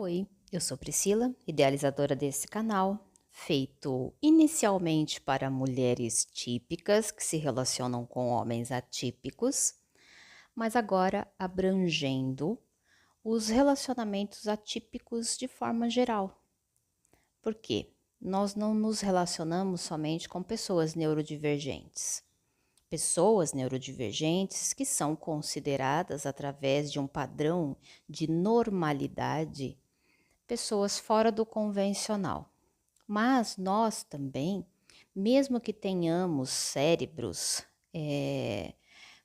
Oi, eu sou Priscila, idealizadora desse canal, feito inicialmente para mulheres típicas que se relacionam com homens atípicos, mas agora abrangendo os relacionamentos atípicos de forma geral. Por quê? Nós não nos relacionamos somente com pessoas neurodivergentes. Pessoas neurodivergentes que são consideradas através de um padrão de normalidade pessoas fora do convencional. Mas nós também, mesmo que tenhamos cérebros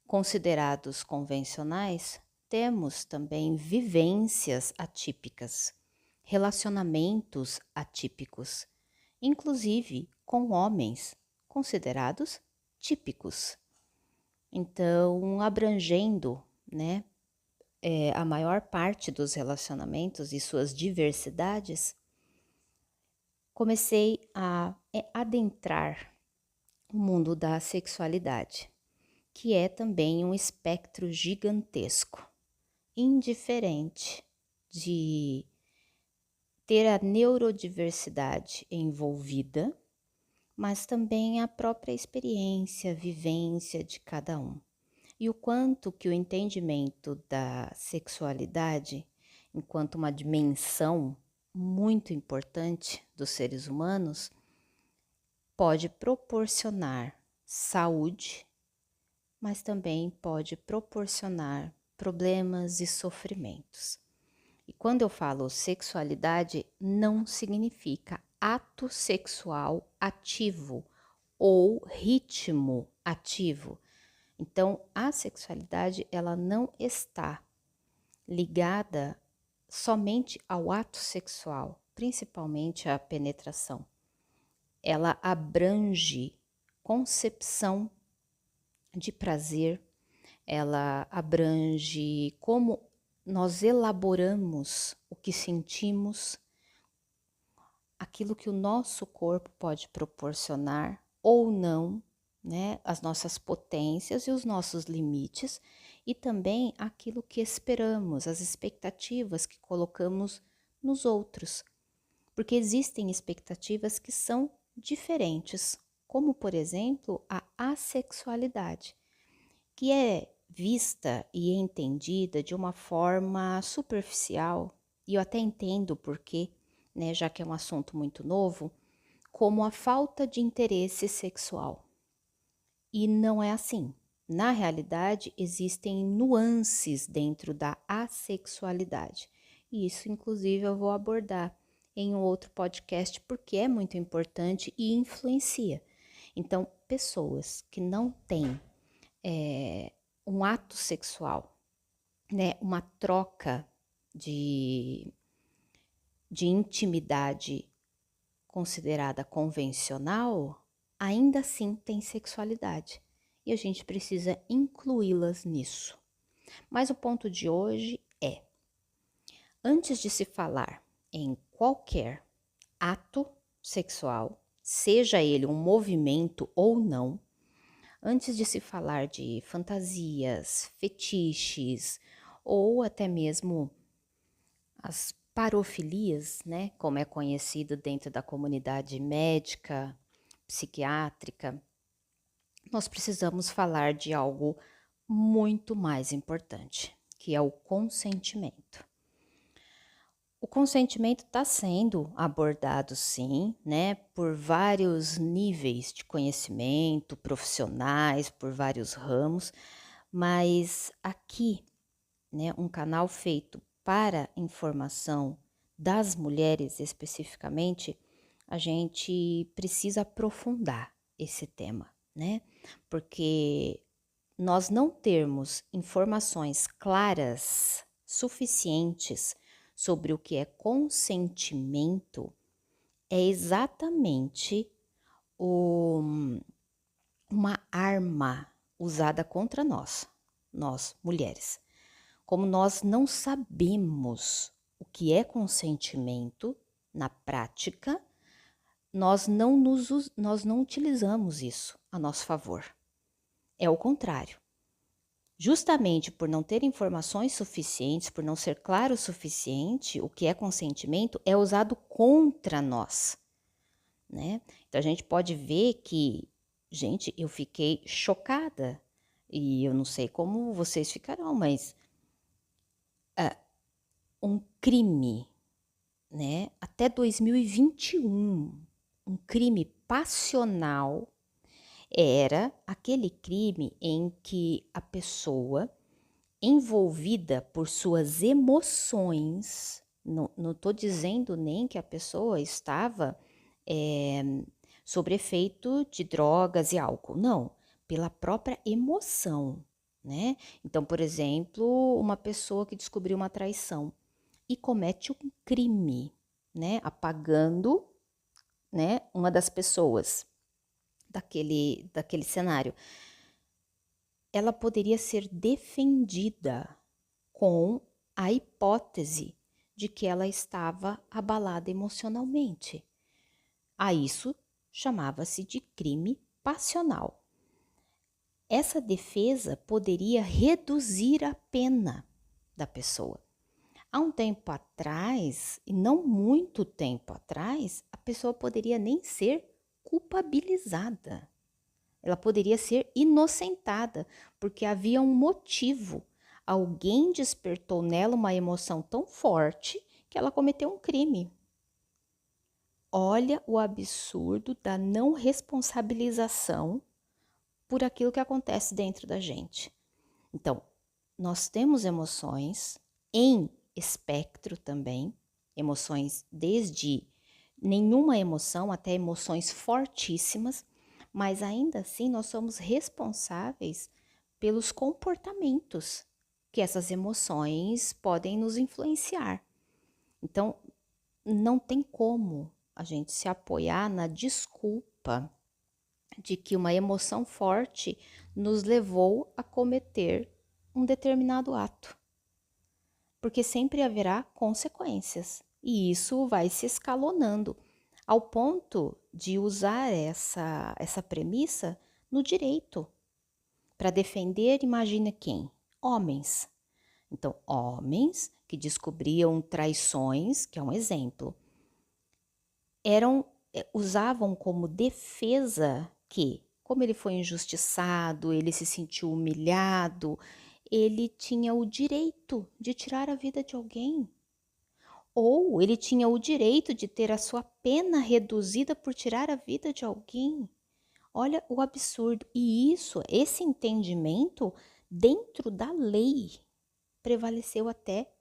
considerados convencionais, temos também vivências atípicas, relacionamentos atípicos, inclusive com homens considerados típicos. Então, abrangendo, né, a maior parte dos relacionamentos e suas diversidades, comecei a adentrar o mundo da sexualidade, que é também um espectro gigantesco, indiferente de ter a neurodiversidade envolvida, mas também a própria experiência, vivência de cada um. E o quanto que o entendimento da sexualidade, enquanto uma dimensão muito importante dos seres humanos, pode proporcionar saúde, mas também pode proporcionar problemas e sofrimentos. E quando eu falo sexualidade, não significa ato sexual ativo ou ritmo ativo. Então, a sexualidade, ela não está ligada somente ao ato sexual, principalmente à penetração. Ela abrange concepção de prazer, ela abrange como nós elaboramos o que sentimos, aquilo que o nosso corpo pode proporcionar ou não, né? As nossas potências e os nossos limites, e também aquilo que esperamos, as expectativas que colocamos nos outros. Porque existem expectativas que são diferentes, como por exemplo a assexualidade, que é vista e entendida de uma forma superficial, e eu até entendo o porquê, né, já que é um assunto muito novo, como a falta de interesse sexual. E não é assim. Na realidade, existem nuances dentro da assexualidade. E isso, inclusive, eu vou abordar em um outro podcast, porque é muito importante e influencia. Então, pessoas que não têm um ato sexual, né, uma troca de, de intimidade considerada convencional, ainda assim tem sexualidade. E a gente precisa incluí-las nisso. Mas o ponto de hoje é: antes de se falar em qualquer ato sexual, seja ele um movimento ou não, antes de se falar de fantasias, fetiches ou até mesmo as parofilias, né, como é conhecido dentro da comunidade médica, psiquiátrica, nós precisamos falar de algo muito mais importante, que é o consentimento. O consentimento está sendo abordado, sim, né, por vários níveis de conhecimento, profissionais, por vários ramos, mas aqui, né, um canal feito para informação das mulheres especificamente, a gente precisa aprofundar esse tema, né? Porque nós não termos informações claras suficientes sobre o que é consentimento é exatamente o, uma arma usada contra nós mulheres. Como nós não sabemos o que é consentimento na prática, nós não utilizamos isso a nosso favor. É o contrário. Justamente por não ter informações suficientes, por não ser claro o suficiente, o que é consentimento é usado contra nós, né? Então a gente pode ver que, gente, eu fiquei chocada e eu não sei como vocês ficarão, mas um crime, né? Até 2021, um crime passional era aquele crime em que a pessoa envolvida por suas emoções, não estou dizendo nem que a pessoa estava sob efeito de drogas e álcool, não, pela própria emoção, né? Então, por exemplo, uma pessoa que descobriu uma traição e comete um crime, né? Apagando, né, uma das pessoas daquele cenário. Ela poderia ser defendida com a hipótese de que ela estava abalada emocionalmente. A isso chamava-se de crime passional. Essa defesa poderia reduzir a pena da pessoa. Há um tempo atrás, e não muito tempo atrás, a pessoa poderia nem ser culpabilizada. Ela poderia ser inocentada, porque havia um motivo. Alguém despertou nela uma emoção tão forte que ela cometeu um crime. Olha o absurdo da não responsabilização por aquilo que acontece dentro da gente. Então, nós temos emoções em espectro também, emoções desde nenhuma emoção até emoções fortíssimas, mas ainda assim nós somos responsáveis pelos comportamentos que essas emoções podem nos influenciar. Então, não tem como a gente se apoiar na desculpa de que uma emoção forte nos levou a cometer um determinado ato, porque sempre haverá consequências e isso vai se escalonando ao ponto de usar essa premissa no direito para defender, imagina quem? Homens. Então, homens que descobriam traições, que é um exemplo, usavam como defesa que, como ele foi injustiçado, ele se sentiu humilhado, ele tinha o direito de tirar a vida de alguém. Ou ele tinha o direito de ter a sua pena reduzida por tirar a vida de alguém. Olha o absurdo. E esse entendimento dentro da lei prevaleceu até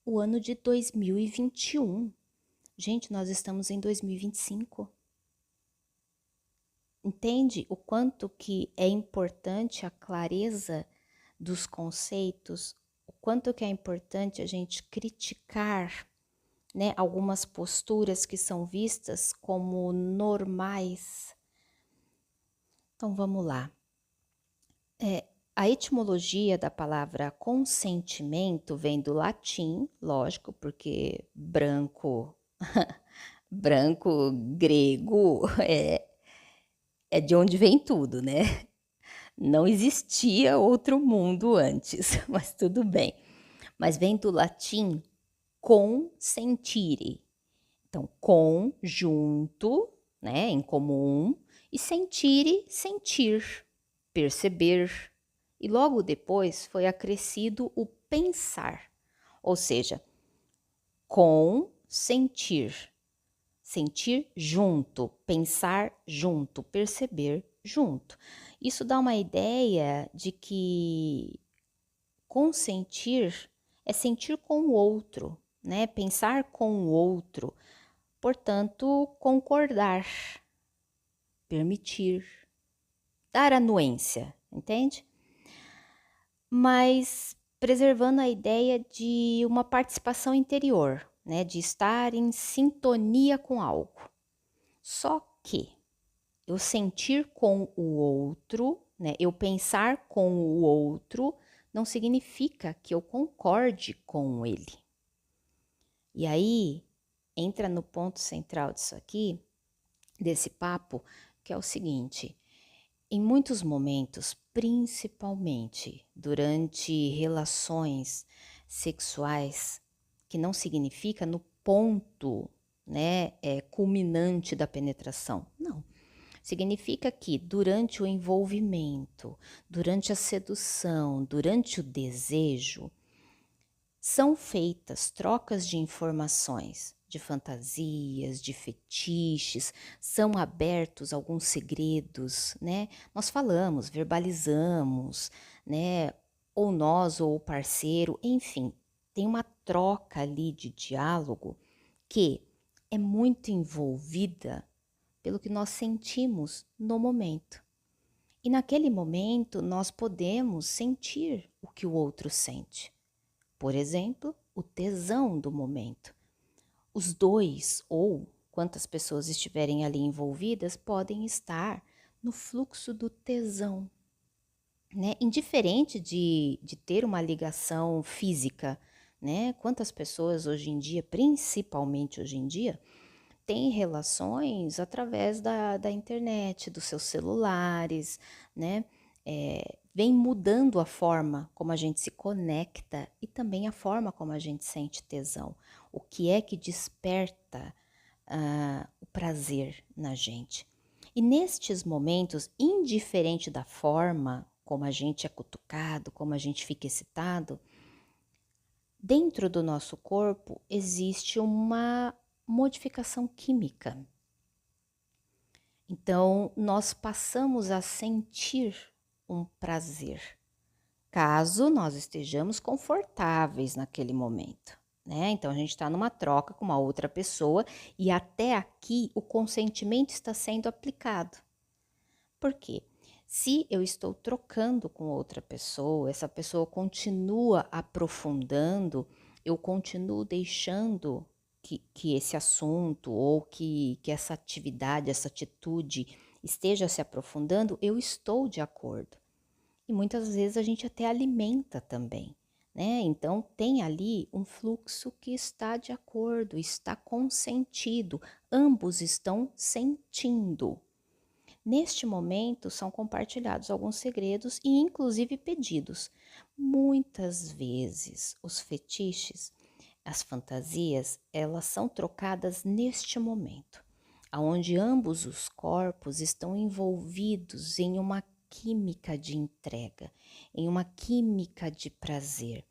o ano de 2021. Gente, nós estamos em 2025. Entende o quanto que é importante a clareza dos conceitos, o quanto que é importante a gente criticar, né, algumas posturas que são vistas como normais. Então vamos lá. A etimologia da palavra consentimento vem do latim, lógico, porque branco, branco, grego, é de onde vem tudo, né? Não existia outro mundo antes, mas tudo bem. Mas vem do latim consentire. Então, com, junto, né, em comum, e sentire, sentir, perceber. E logo depois foi acrescido o pensar, ou seja, com, sentir, sentir junto, pensar junto, perceber junto. Isso dá uma ideia de que consentir é sentir com o outro, né? Pensar com o outro, portanto, concordar, permitir, dar anuência, entende? Mas preservando a ideia de uma participação interior, né? De estar em sintonia com algo. Só que eu sentir com o outro, né? Eu pensar com o outro não significa que eu concorde com ele. E aí entra no ponto central disso aqui, desse papo, que é o seguinte: Em muitos momentos, principalmente durante relações sexuais, que não significa no ponto, né, culminante da penetração. Não. Significa que durante o envolvimento, durante a sedução, durante o desejo, são feitas trocas de informações, de fantasias, de fetiches, são abertos alguns segredos, né? Nós falamos, verbalizamos, né? Ou nós ou o parceiro, enfim, tem uma troca ali de diálogo que é muito envolvida pelo que nós sentimos no momento. E naquele momento nós podemos sentir o que o outro sente. Por exemplo, o tesão do momento. Os dois, ou quantas pessoas estiverem ali envolvidas, podem estar no fluxo do tesão, né? Indiferente de ter uma ligação física, né? Quantas pessoas hoje em dia, principalmente hoje em dia, têm relações através da internet, dos seus celulares, né? Vem mudando a forma como a gente se conecta e também a forma como a gente sente tesão. O que é que desperta o prazer na gente. E nestes momentos, indiferente da forma como a gente é cutucado, como a gente fica excitado, dentro do nosso corpo existe uma modificação química. Então, nós passamos a sentir um prazer, caso nós estejamos confortáveis naquele momento, né? Então, a gente está numa troca com uma outra pessoa e até aqui o consentimento está sendo aplicado. Por quê? Se eu estou trocando com outra pessoa, essa pessoa continua aprofundando, eu continuo deixando que esse assunto ou que essa atividade, essa atitude esteja se aprofundando, eu estou de acordo. E muitas vezes a gente até alimenta também, né? Então tem ali um fluxo que está de acordo, está consentido, ambos estão sentindo. Neste momento são compartilhados alguns segredos e inclusive pedidos. Muitas vezes os fetiches, as fantasias, elas são trocadas neste momento, onde ambos os corpos estão envolvidos em uma química de entrega, em uma química de prazer,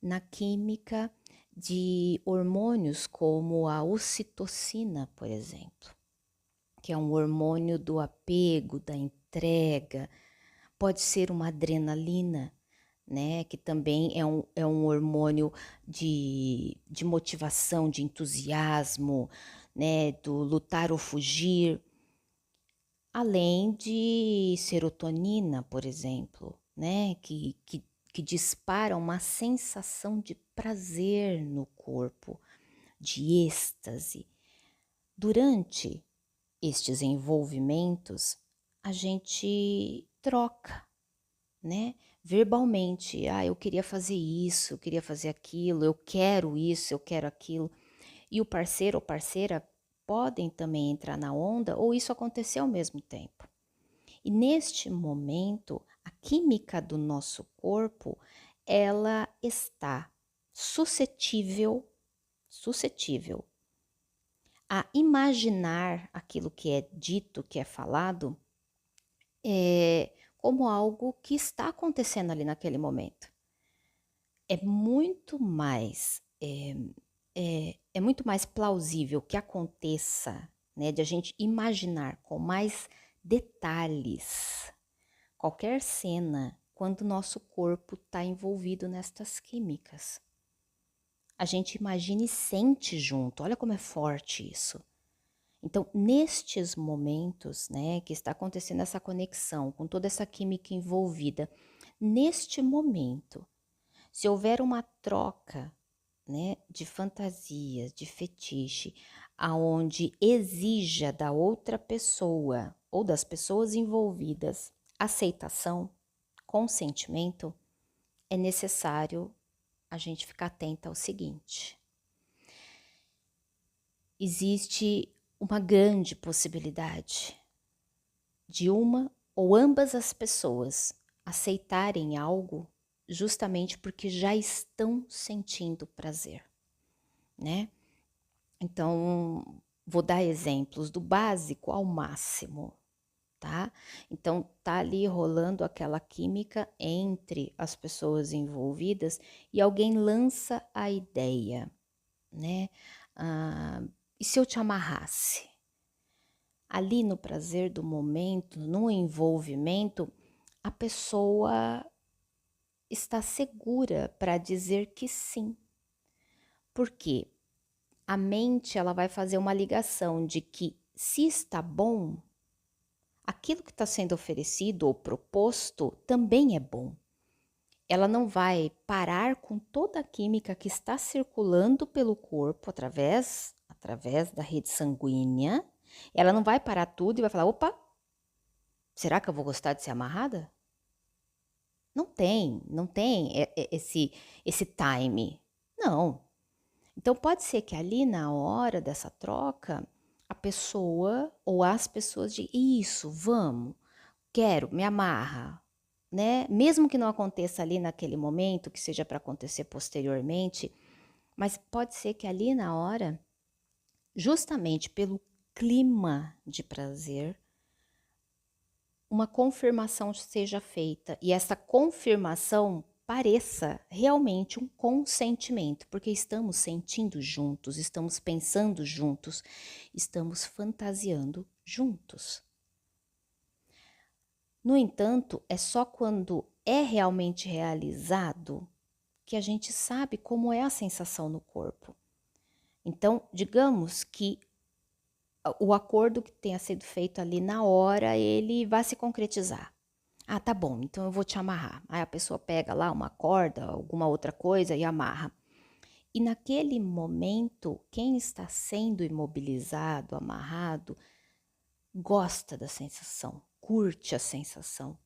na química de hormônios como a ocitocina, por exemplo, que é um hormônio do apego, da entrega, pode ser uma adrenalina, né, que também é um hormônio de motivação, de entusiasmo, né, do lutar ou fugir, além de serotonina, por exemplo, né, que dispara uma sensação de prazer no corpo, de êxtase. Durante estes envolvimentos, a gente troca, né? Verbalmente, eu queria fazer isso, eu queria fazer aquilo, eu quero isso, eu quero aquilo. E o parceiro ou parceira podem também entrar na onda ou isso acontecer ao mesmo tempo. E neste momento, a química do nosso corpo, ela está suscetível a imaginar aquilo que é dito, que é falado, como algo que está acontecendo ali naquele momento. É muito mais, é muito mais plausível que aconteça, né, de a gente imaginar com mais detalhes qualquer cena quando o nosso corpo está envolvido nestas químicas. A gente imagina e sente junto, olha como é forte isso. Então, nestes momentos, né, que está acontecendo essa conexão com toda essa química envolvida, neste momento, se houver uma troca, né, de fantasias, de fetiche, aonde exija da outra pessoa ou das pessoas envolvidas aceitação, consentimento, é necessário a gente ficar atenta ao seguinte: existe uma grande possibilidade de uma ou ambas as pessoas aceitarem algo justamente porque já estão sentindo prazer, né? Então, vou dar exemplos do básico ao máximo, tá? Então, tá ali rolando aquela química entre as pessoas envolvidas e alguém lança a ideia, né? E se eu te amarrasse? Ali no prazer do momento, no envolvimento, a pessoa está segura para dizer que sim. Por quê? A mente ela vai fazer uma ligação de que se está bom, aquilo que está sendo oferecido ou proposto também é bom. Ela não vai parar com toda a química que está circulando pelo corpo através da rede sanguínea. Ela não vai parar tudo e vai falar: opa, será que eu vou gostar de ser amarrada? Não tem esse time. Não. Então pode ser que ali na hora dessa troca, a pessoa ou as pessoas digam: isso, vamos, quero, me amarra, né? Mesmo que não aconteça ali naquele momento, que seja para acontecer posteriormente, mas pode ser que ali na hora, justamente pelo clima de prazer, uma confirmação seja feita e essa confirmação pareça realmente um consentimento, porque estamos sentindo juntos, estamos pensando juntos, estamos fantasiando juntos. No entanto, é só quando é realmente realizado que a gente sabe como é a sensação no corpo. Então, digamos que o acordo que tenha sido feito ali na hora, ele vai se concretizar. Ah, tá bom, então eu vou te amarrar. Aí a pessoa pega lá uma corda, alguma outra coisa e amarra. E naquele momento, quem está sendo imobilizado, amarrado, gosta da sensação, curte a sensação.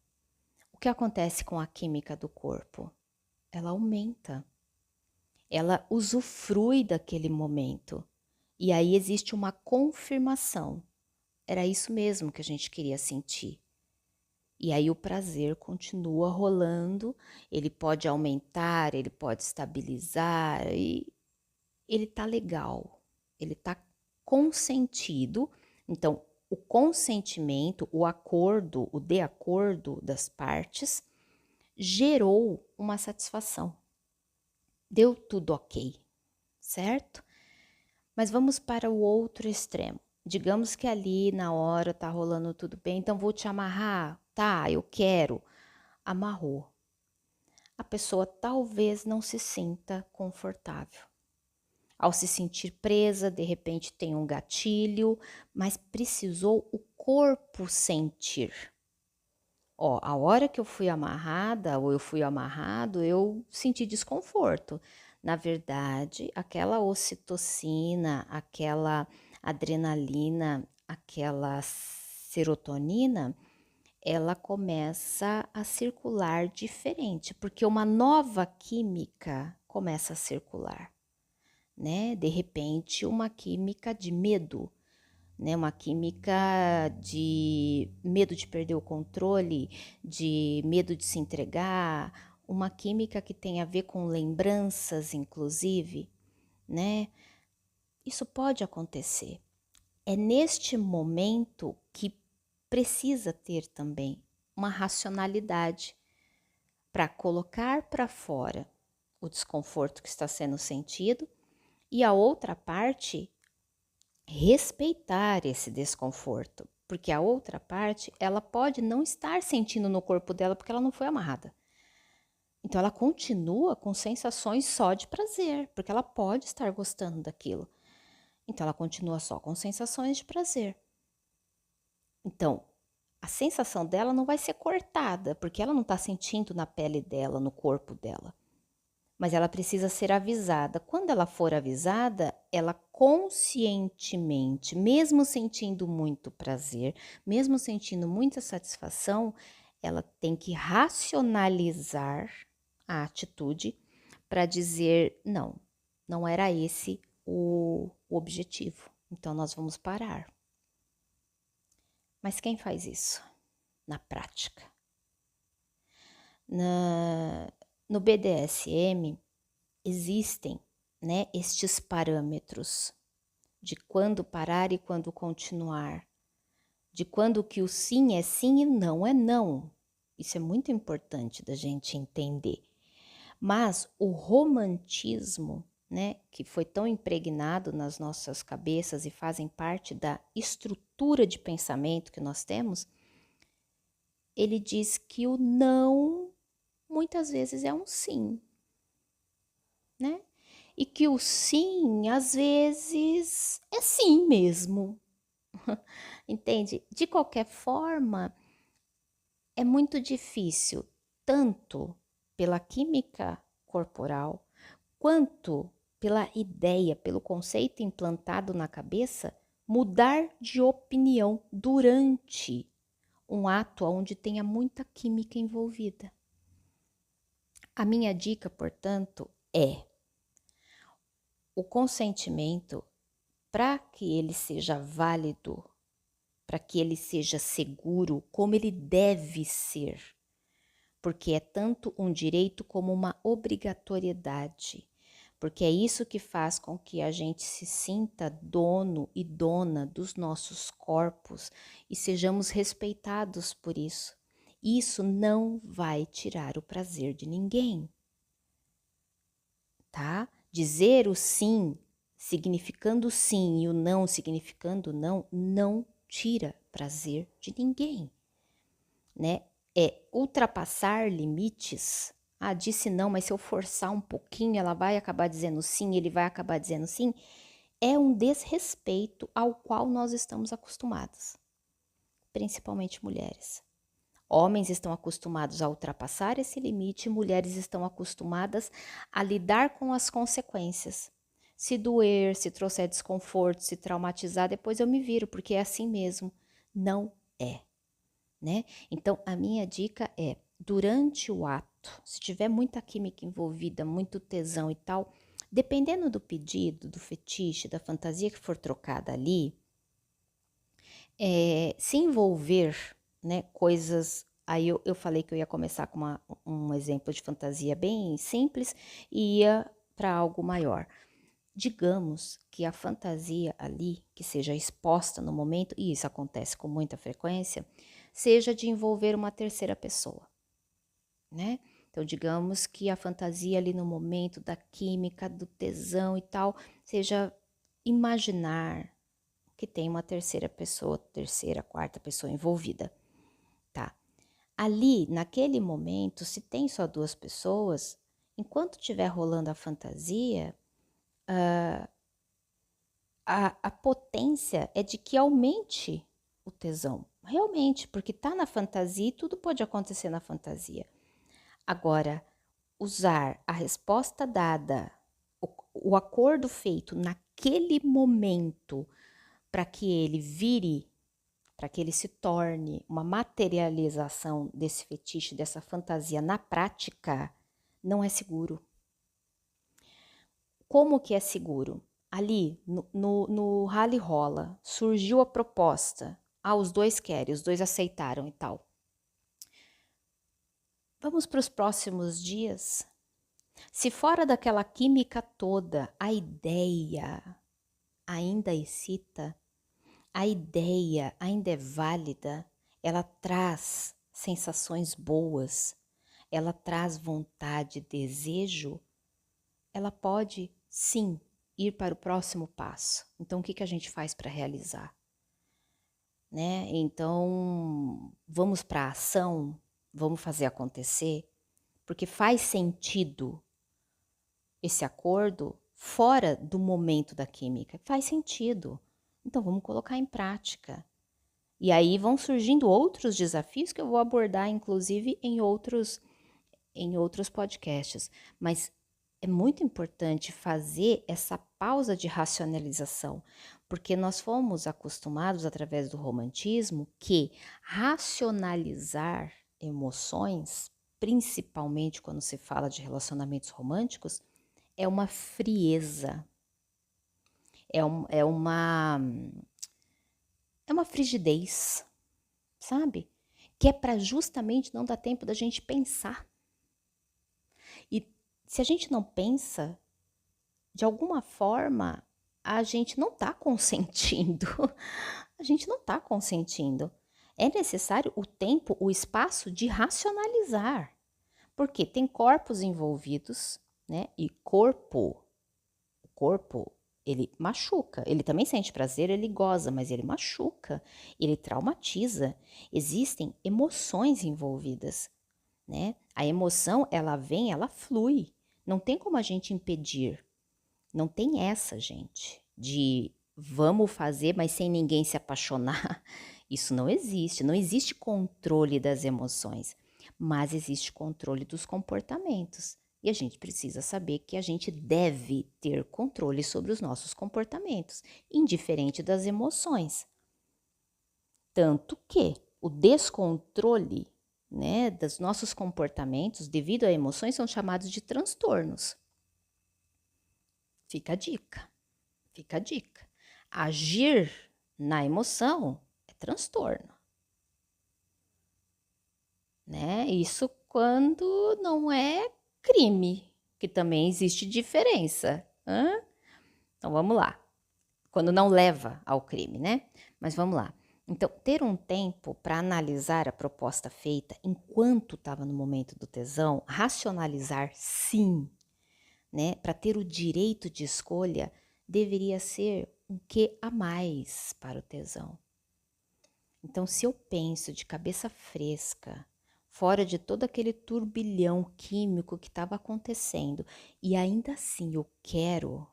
O que acontece com a química do corpo? Ela aumenta, ela usufrui daquele momento. E aí existe uma confirmação. Era isso mesmo que a gente queria sentir. E aí o prazer continua rolando, ele pode aumentar, ele pode estabilizar, e ele tá legal, ele tá consentido. Então, o consentimento, o acordo, o de acordo das partes gerou uma satisfação. Deu tudo ok, certo? Mas vamos para o outro extremo. Digamos que ali na hora tá rolando tudo bem, então vou te amarrar. Tá, eu quero. Amarrou. A pessoa talvez não se sinta confortável. Ao se sentir presa, de repente tem um gatilho, mas precisou o corpo sentir. Ó, a hora que eu fui amarrada ou eu fui amarrado, eu senti desconforto. Na verdade, aquela ocitocina, aquela adrenalina, aquela serotonina, ela começa a circular diferente, porque uma nova química começa a circular, né? De repente, uma química de medo, né? Uma química de medo de perder o controle, de medo de se entregar, uma química que tem a ver com lembranças, inclusive, né? Isso pode acontecer. É neste momento que precisa ter também uma racionalidade para colocar para fora o desconforto que está sendo sentido e a outra parte respeitar esse desconforto, porque a outra parte ela pode não estar sentindo no corpo dela porque ela não foi amarrada. Então ela continua com sensações só de prazer, porque ela pode estar gostando daquilo. Então ela continua só com sensações de prazer. Então, a sensação dela não vai ser cortada, porque ela não está sentindo na pele dela, no corpo dela. Mas ela precisa ser avisada. Quando ela for avisada, ela conscientemente, mesmo sentindo muito prazer, mesmo sentindo muita satisfação, ela tem que racionalizar a atitude para dizer: não, não era esse o objetivo. Então nós vamos parar. Mas quem faz isso? na prática. No BDSM existem, né, estes parâmetros de quando parar e quando continuar, de quando que o sim é sim e não é não. Isso é muito importante da gente entender. Mas o romantismo, né, que foi tão impregnado nas nossas cabeças e fazem parte da estrutura de pensamento que nós temos, ele diz que o não muitas vezes é um sim, né? E que o sim, às vezes, é sim mesmo. Entende? De qualquer forma, é muito difícil, tanto pela química corporal, quanto pela ideia, pelo conceito implantado na cabeça, mudar de opinião durante um ato onde tenha muita química envolvida. A minha dica, portanto, é o consentimento, para que ele seja válido, para que ele seja seguro, como ele deve ser, porque é tanto um direito como uma obrigatoriedade, porque é isso que faz com que a gente se sinta dono e dona dos nossos corpos e sejamos respeitados por isso. Isso não vai tirar o prazer de ninguém, tá? Dizer o sim, significando sim, e o não significando não, não tira prazer de ninguém, né? É ultrapassar limites. Ah, disse não, mas se eu forçar um pouquinho, ela vai acabar dizendo sim, ele vai acabar dizendo sim. É um desrespeito ao qual nós estamos acostumados, principalmente mulheres. Homens estão acostumados a ultrapassar esse limite, mulheres estão acostumadas a lidar com as consequências. Se doer, se trouxer desconforto, se traumatizar, depois eu me viro, porque é assim mesmo. Não é, né? Então, a minha dica é, durante o ato, se tiver muita química envolvida, muito tesão e tal, dependendo do pedido, do fetiche, da fantasia que for trocada ali, se envolver, né, coisas. Aí eu falei que eu ia começar com um exemplo de fantasia bem simples e ia para algo maior. Digamos que a fantasia ali, que seja exposta no momento, e isso acontece com muita frequência, seja de envolver uma terceira pessoa, né? Então, digamos que a fantasia ali no momento da química, do tesão e tal, seja imaginar que tem uma terceira pessoa, terceira, quarta pessoa envolvida, tá? Ali, naquele momento, se tem só duas pessoas, enquanto estiver rolando a fantasia, a potência é de que aumente o tesão, realmente, porque tá na fantasia e tudo pode acontecer na fantasia. Agora, usar a resposta dada, o acordo feito naquele momento para que ele vire, para que ele se torne uma materialização desse fetiche, dessa fantasia na prática, não é seguro. Como que é seguro? Ali, no rally rola, surgiu a proposta. Ah, os dois querem, os dois aceitaram e tal. Vamos para os próximos dias? Se fora daquela química toda, a ideia ainda excita, a ideia ainda é válida, ela traz sensações boas, ela traz vontade, desejo, ela pode sim ir para o próximo passo. Então, o que a gente faz para realizar? Né? Então, vamos para a ação, vamos fazer acontecer, porque faz sentido esse acordo fora do momento da química. Faz sentido. Então, vamos colocar em prática. E aí vão surgindo outros desafios que eu vou abordar, inclusive, em outros podcasts. Mas é muito importante fazer essa pausa de racionalização, porque nós fomos acostumados, através do romantismo, que racionalizar emoções, principalmente quando se fala de relacionamentos românticos, é uma frieza, é uma frigidez, sabe? que é para justamente não dar tempo da gente pensar. E se a gente não pensa, de alguma forma, a gente não está consentindo. A gente não está consentindo. É necessário o tempo, o espaço de racionalizar. Porque tem corpos envolvidos, né? E o corpo, ele machuca. Ele também sente prazer, ele goza, mas ele machuca, ele traumatiza. Existem emoções envolvidas, né? A emoção, ela vem, ela flui. Não tem como a gente impedir. Não tem essa, gente, de vamos fazer, mas sem ninguém se apaixonar. Isso não existe. Não existe controle das emoções, mas existe controle dos comportamentos. E a gente precisa saber que a gente deve ter controle sobre os nossos comportamentos, indiferente das emoções. Tanto que o descontrole, né, dos nossos comportamentos devido a emoções são chamados de transtornos. Fica a dica, fica a dica. Agir na emoção é transtorno, né? Isso quando não é crime, que também existe diferença. Então vamos lá. Quando não leva ao crime, né? Mas vamos lá. Então, ter um tempo para analisar a proposta feita enquanto estava no momento do tesão, racionalizar sim, né? Para ter o direito de escolha, deveria ser um quê a mais para o tesão. Então, se eu penso de cabeça fresca, fora de todo aquele turbilhão químico que estava acontecendo, e ainda assim eu quero,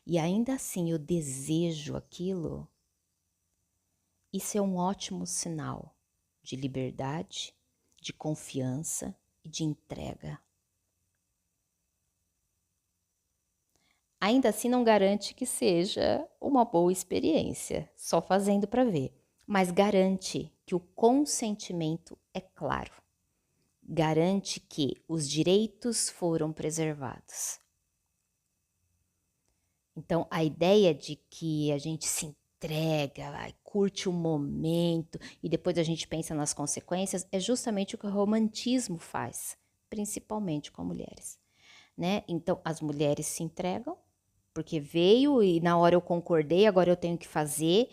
e ainda assim eu desejo aquilo, isso é um ótimo sinal de liberdade, de confiança e de entrega. Ainda assim não garante que seja uma boa experiência, só fazendo para ver, mas garante que o consentimento é claro. Garante que os direitos foram preservados. Então, a ideia de que a gente se entrega, curte o momento e depois a gente pensa nas consequências é justamente o que o romantismo faz, principalmente com mulheres, né? Então, as mulheres se entregam porque veio e na hora eu concordei, agora eu tenho que fazer,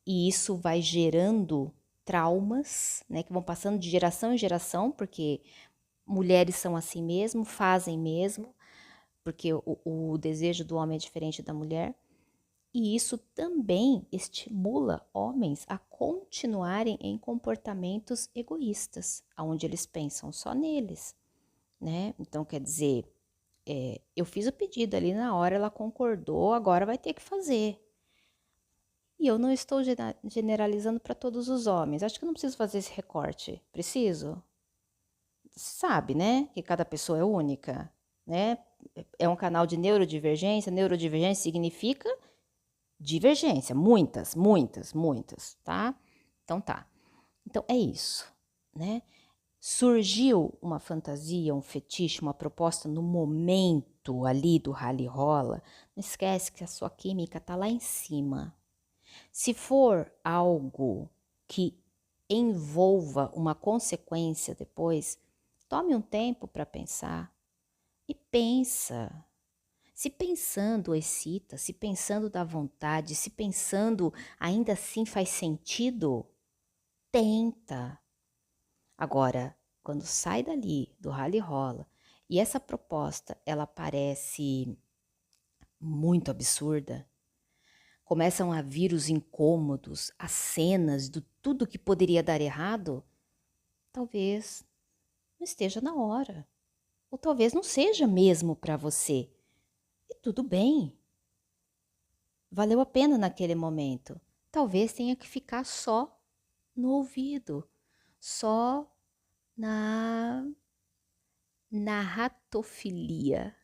e isso vai gerando traumas, né, que vão passando de geração em geração, porque mulheres são assim mesmo, fazem mesmo, porque o desejo do homem é diferente da mulher. E isso também estimula homens a continuarem em comportamentos egoístas, onde eles pensam só neles, né? Então, quer dizer, eu fiz o pedido ali na hora, ela concordou, agora vai ter que fazer. E eu não estou generalizando para todos os homens. Acho que eu não preciso fazer esse recorte. Preciso? Sabe, né? Que cada pessoa é única, né? É um canal de neurodivergência. Neurodivergência significa divergência. Muitas, muitas, muitas, tá? Então tá. Então é isso, né? Surgiu uma fantasia, um fetiche, uma proposta no momento ali do rally rola. Não esquece que a sua química tá lá em cima. Se for algo que envolva uma consequência depois, tome um tempo para pensar e pensa. Se pensando excita, se pensando dá vontade, se pensando ainda assim faz sentido, tenta. Agora, quando sai dali do rally rola e essa proposta ela parece muito absurda, começam a vir os incômodos, as cenas do tudo que poderia dar errado, talvez não esteja na hora. Ou talvez não seja mesmo para você. E tudo bem. Valeu a pena naquele momento. Talvez tenha que ficar só no ouvido, só na narratofilia.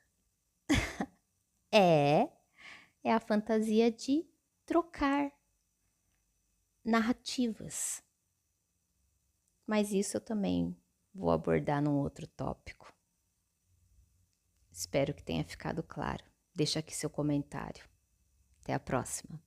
É a fantasia de trocar narrativas. Mas isso eu também vou abordar num outro tópico. Espero que tenha ficado claro. Deixa aqui seu comentário. Até a próxima.